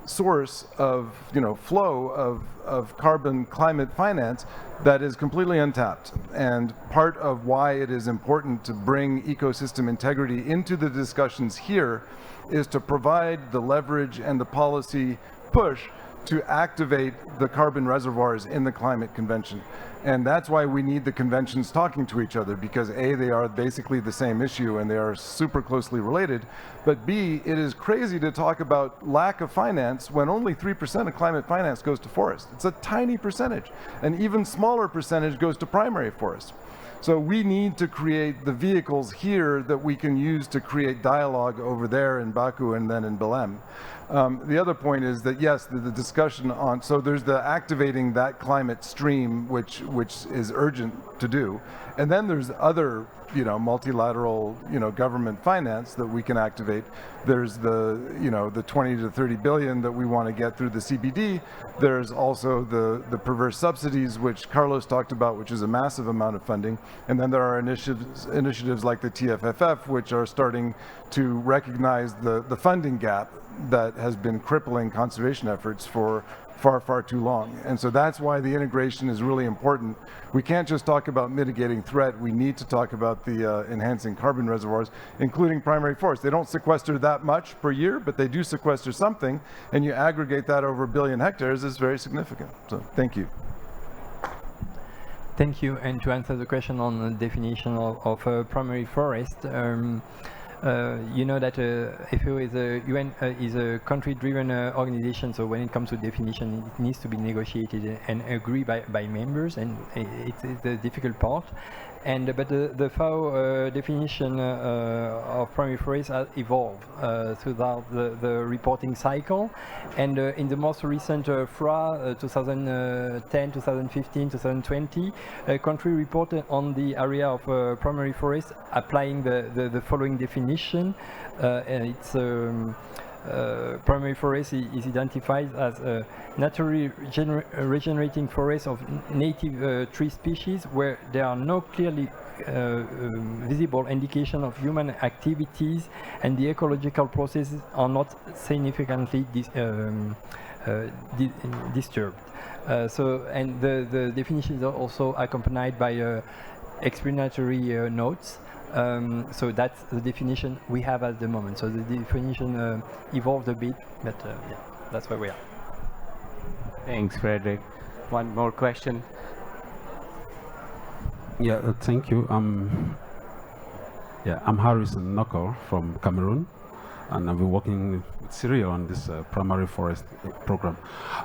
source of flow of carbon climate finance that is completely untapped. And part of why it is important to bring ecosystem integrity into the discussions here is to provide the leverage and the policy push to activate the carbon reservoirs in the Climate Convention. And that's why we need the conventions talking to each other, because A, they are basically the same issue and they are super closely related, but B, it is crazy to talk about lack of finance when only 3% of climate finance goes to forest. It's a tiny percentage. An even smaller percentage goes to primary forest. So we need to create the vehicles here that we can use to create dialogue over there in Baku and then in Belém. The other point is that, yes, the discussion on, so there's the activating that climate stream, which is urgent to do. And then there's other, multilateral, government finance that we can activate. There's the 20 to 30 billion that we want to get through the CBD. There's also the perverse subsidies, which Carlos talked about, which is a massive amount of funding. And then there are initiatives like the TFFF, which are starting to recognize the funding gap that has been crippling conservation efforts for far, far too long. And so that's why the integration is really important. We can't just talk about mitigating threat. We need to talk about the enhancing carbon reservoirs, including primary forests. They don't sequester that much per year, but they do sequester something, and you aggregate that over 1 billion hectares is very significant. So thank you. Thank you. And to answer the question on the definition of primary forest, you know that FAO is a UN is a country-driven organization. So when it comes to definition, it needs to be negotiated and agreed by members, and it's the difficult part. And but the FAO definition of primary forest has evolved throughout the reporting cycle, and in the most recent FRA 2010, 2015, 2020, a country reported on the area of primary forest applying the following definition. It's primary forest is identified as a naturally regenerating forest of native tree species where there are no clearly visible indication of human activities and the ecological processes are not significantly disturbed. And the definitions are also accompanied by explanatory notes. So that's the definition we have at the moment. So the definition evolved a bit, but yeah, that's where we are. Thanks, Frederick. One more question. Yeah, thank you. I'm Harrison Nokor from Cameroon, and I've been working with Syria on this primary forest program.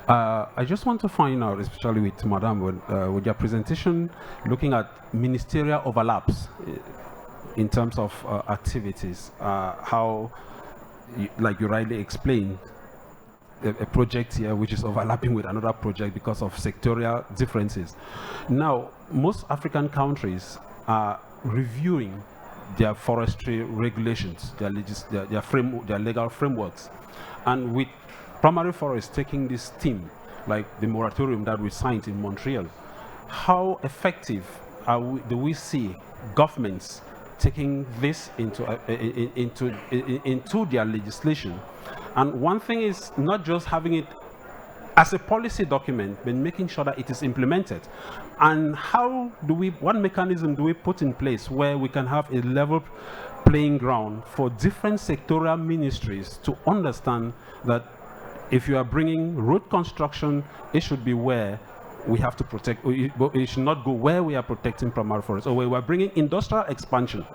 I just want to find out, especially with Madame, with your presentation, looking at ministerial overlaps in terms of activities, how, like you rightly explained, a project here which is overlapping with another project because of sectorial differences. Now, most African countries are reviewing their forestry regulations, their legal frameworks. And with primary forests taking this theme, like the moratorium that we signed in Montreal, how effective do we see governments taking this into their legislation? And one thing is not just having it as a policy document, but making sure that it is implemented. And what mechanism do we put in place where we can have a level playing ground for different sectoral ministries to understand that if you are bringing road construction, it should be where we have to protect, it should not go where we are protecting primary forests, or where we are bringing industrial expansion,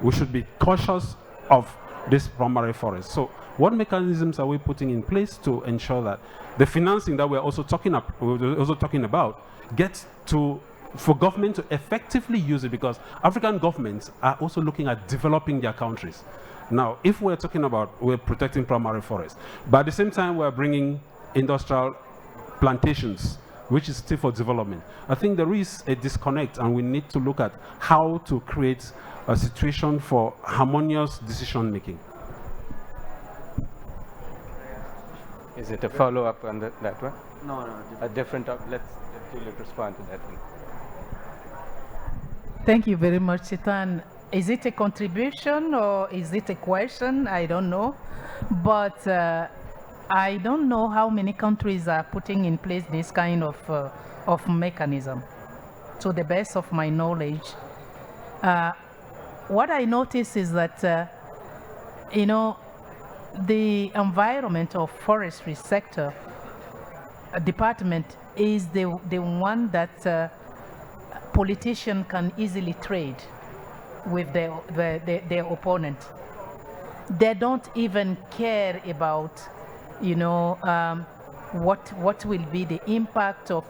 we should be cautious of this primary forest. So what mechanisms are we putting in place to ensure that the financing that we're also talking about gets to for government to effectively use it, because African governments are also looking at developing their countries. Now, if we're talking about we're protecting primary forests, but at the same time we're bringing industrial plantations, which is still for development, I think there is a disconnect, and we need to look at how to create a situation for harmonious decision making. Is it a follow-up on that one? No. A different, let's Juliet respond to that one. Thank you very much, Chitan. Is it a contribution or is it a question? I don't know. But I don't know how many countries are putting in place this kind of mechanism. To the best of my knowledge, what I notice is that, you know, the environment or forestry sector department is the one that politicians can easily trade with their opponent. They don't even care about, you know, what will be the impact of,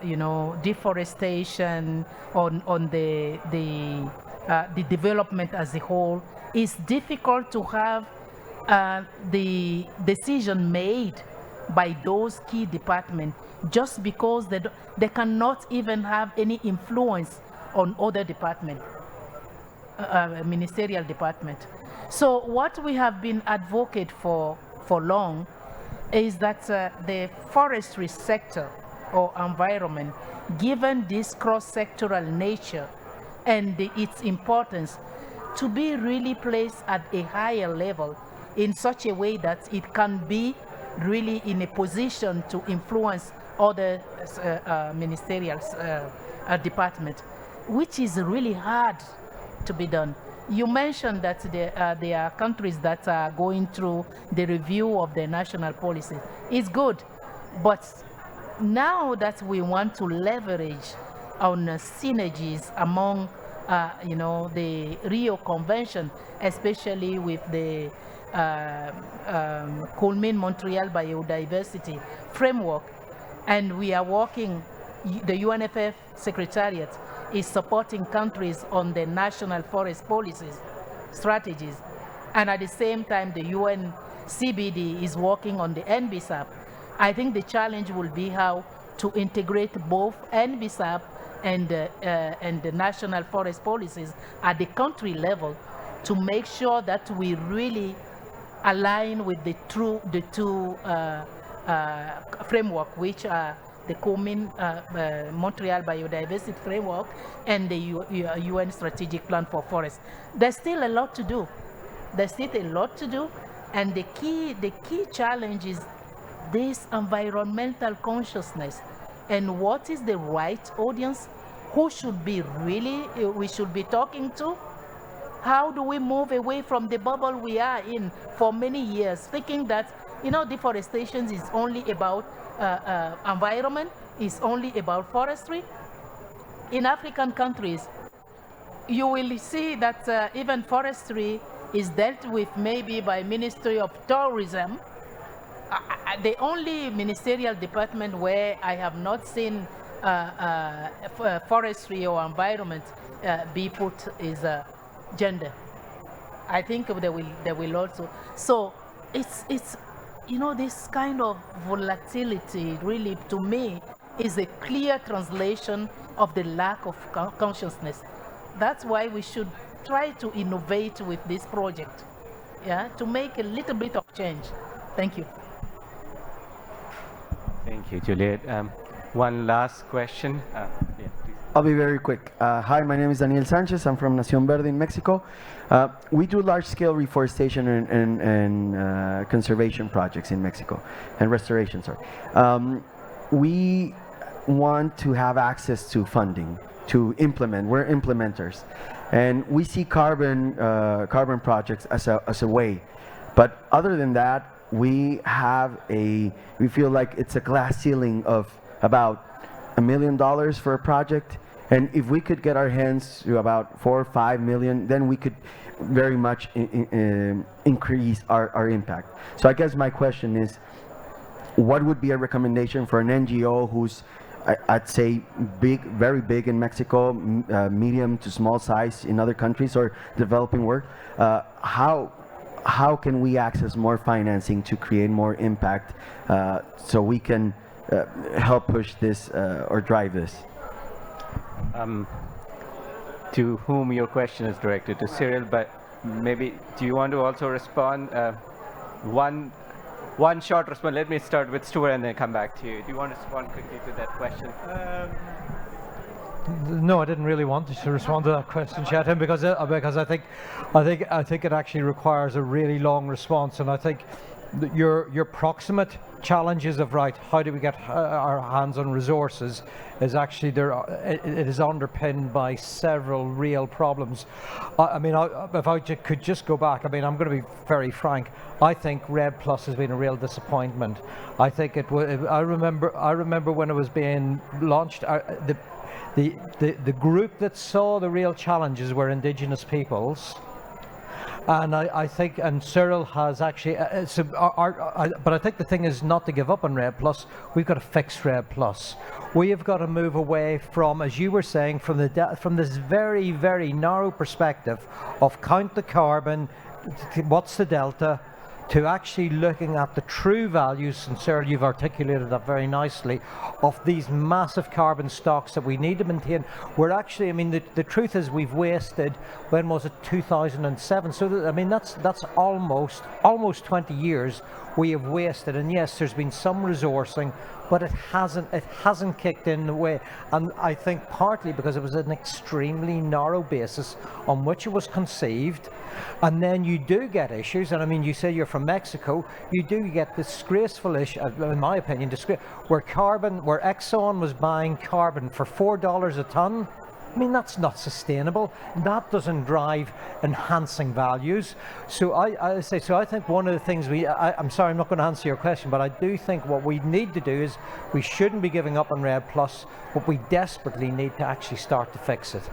you know, deforestation on the development as a whole. It's difficult to have the decision made by those key departments just because they cannot even have any influence on other departments, ministerial department. So what we have been advocate for long is that the forestry sector or environment, given this cross-sectoral nature and its importance, to be really placed at a higher level in such a way that it can be really in a position to influence other ministerial departments, which is really hard to be done. You mentioned that there are countries that are going through the review of their national policies. It's good, but now that we want to leverage on synergies among you know, the Rio Convention, especially with the Montreal biodiversity framework, and we are working, the UNFF Secretariat is supporting countries on the national forest policies, strategies, and at the same time the UN CBD is working on the NBSAP. I think the challenge will be how to integrate both NBSAP and the national forest policies at the country level to make sure that we really align with the two framework, which are the Montreal biodiversity framework and the UN strategic plan for forests. There's still a lot to do. And the key challenge is this environmental consciousness. And what is the right audience? Who should be really, we should be talking to? How do we move away from the bubble we are in for many years, thinking that, you know, deforestation is only about environment, is only about forestry? In African countries, you will see that even forestry is dealt with maybe by Ministry of Tourism. The only ministerial department where I have not seen forestry or environment be put is gender. I think they will also. So it's you know, this kind of volatility really, to me, is a clear translation of the lack of consciousness. That's why we should try to innovate with this project, yeah, to make a little bit of change. Thank you. Thank you, Juliet. One last question. Yeah, please. I'll be very quick. Hi, my name is Daniel Sanchez. I'm from Nación Verde in Mexico. We do large-scale reforestation and conservation projects in Mexico, and restoration, sorry. We want to have access to funding to implement. We're implementers. And we see carbon projects as a way. But other than that, we feel like it's a glass ceiling of about $1 million for a project, and if we could get our hands to about 4 or 5 million, then we could very much increase our impact. So I guess my question is, what would be a recommendation for an NGO who's I'd say big, very big in Mexico, medium to small size in other countries or developing world. How can we access more financing to create more impact so we can help push this or drive this? To whom your question is directed, to Cyril, but maybe do you want to also respond? One short response. Let me start with Stuart and then come back to you. Do you want to respond quickly to that question? No, I didn't really want to respond to that question, Chetan, because I think it actually requires a really long response, and I think that your proximate challenges of how do we get our hands on resources is actually it is underpinned by several real problems. I mean, if I could just go back, I mean, I'm going to be very frank. I think RED Plus has been a real disappointment. I think it was. I remember when it was being launched. The group that saw the real challenges were Indigenous peoples. And I think, and Cyril has actually, but I think the thing is not to give up on RED Plus. We've got to fix RED Plus. We have got to move away from, as you were saying, from this very, very narrow perspective of count the carbon, what's the delta, to actually looking at the true values, and Cyril, you've articulated that very nicely, of these massive carbon stocks that we need to maintain. We're actually, I mean, the truth is we've wasted, when was it, 2007? So, I mean, that's almost 20 years we have wasted. And yes, there's been some resourcing, but it hasn't kicked in the way. And I think partly because it was an extremely narrow basis on which it was conceived. And then you do get issues, and I mean, you say you're from Mexico, you do get disgraceful issue, in my opinion, where Exxon was buying carbon for $4 a ton. I mean, that's not sustainable. That doesn't drive enhancing values. So I think one of the things I'm sorry, I'm not going to answer your question, but I do think what we need to do is we shouldn't be giving up on RED Plus, but we desperately need to actually start to fix it.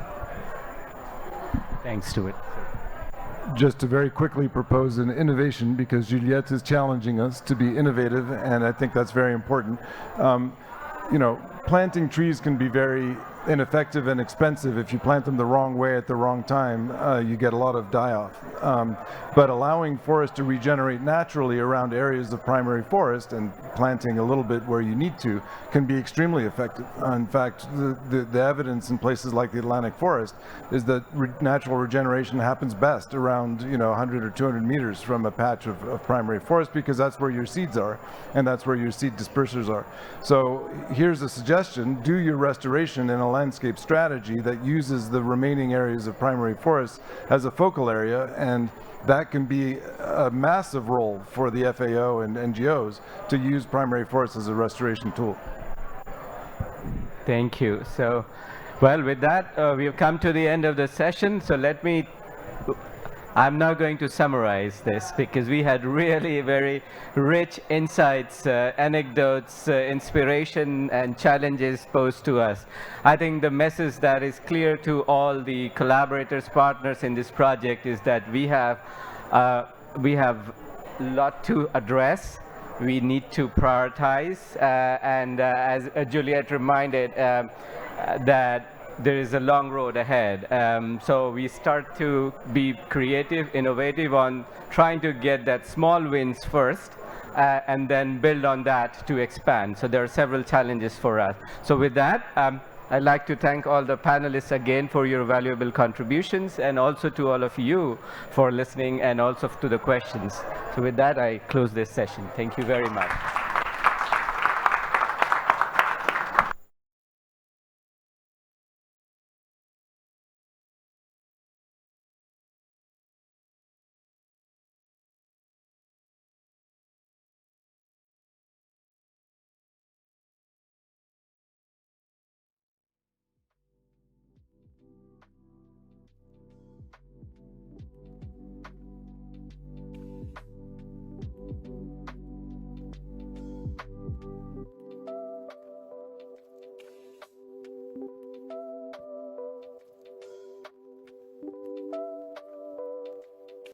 Thanks, Stuart. Just to very quickly propose an innovation, because Juliette is challenging us to be innovative, and I think that's very important. You know, planting trees can be very ineffective and expensive. If you plant them the wrong way at the wrong time, you get a lot of die-off. But allowing forests to regenerate naturally around areas of primary forest and planting a little bit where you need to can be extremely effective. In fact, the evidence in places like the Atlantic forest is that natural regeneration happens best around 100 or 200 meters from a patch of primary forest, because that's where your seeds are and that's where your seed dispersers are. So here's a suggestion: do your restoration in a landscape strategy that uses the remaining areas of primary forests as a focal area, and that can be a massive role for the FAO and NGOs to use primary forests as a restoration tool. Thank you. So, well, with that, we have come to the end of the session. So I'm now going to summarize this, because we had really very rich insights, anecdotes, inspiration, and challenges posed to us. I think the message that is clear to all the collaborators, partners in this project is that we have a lot to address. We need to prioritize, and as Juliette reminded, that there is a long road ahead. So we start to be creative, innovative on trying to get that small wins first, and then build on that to expand. So there are several challenges for us. So with that, I'd like to thank all the panelists again for your valuable contributions, and also to all of you for listening, and also to the questions. So with that, I close this session. Thank you very much.